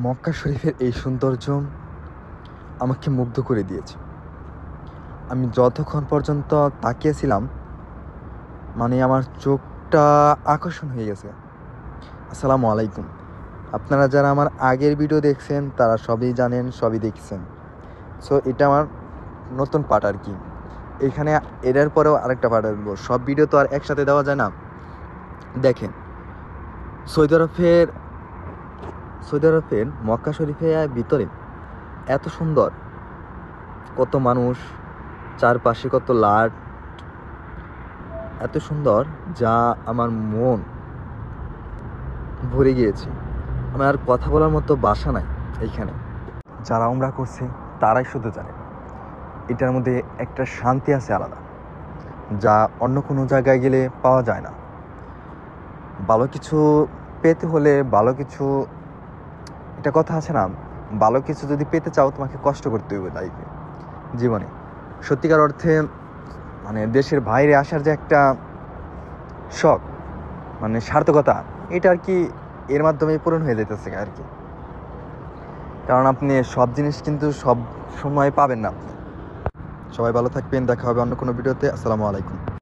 মক্কা শরীফের এই সৌন্দর্য আমাকে মুগ্ধ করে দিয়েছে। আমি যতক্ষণ পর্যন্ত তাকিয়েছিলাম, মানে আমার চোখটা আকর্ষণ হয়ে গেছে। আসসালামু আলাইকুম। আপনারা যারা আমার আগের ভিডিও দেখছেন তারা সবই জানেন, সবই দেখছেন। সো এটা আমার নতুন পার্ট আর কি। এখানে এটার পরেও আরেকটা পার্ট আসবো। সব ভিডিও তো আর একসাথে দেওয়া যায় না। দেখেন, সৌদি আরবের মক্কা শরীফের ভিতরে এত সুন্দর, কত মানুষ, চারপাশে কত লাইট, এত সুন্দর যা আমার মন ভরে গিয়েছে। আমার আর কথা বলার মতো ভাষা নাই। এইখানে যারা উমরা করছে তারাই শুধু জানে এটার মধ্যে একটা শান্তি আছে আলাদা, যা অন্য কোনো জায়গায় গেলে পাওয়া যায় না। ভালো কিছু পেতে হলে ভালো কিছু, একটা কথা আছে না, ভালো কিছু যদি পেতে চাও তোমাকে কষ্ট করতে হবে লাইফে, জীবনে। সত্যিকার অর্থে মানে দেশের বাইরে আসার যে একটা শখ, মানে সার্থকতা, এটা আর কি এর মাধ্যমে পূরণ হয়ে যেতেছে আর কি। কারণ আপনি সব জিনিস কিন্তু সব সময় পাবেন না। আপনি সবাই ভালো থাকবেন, দেখা হবে অন্য কোনো ভিডিওতে। আসসালামু আলাইকুম।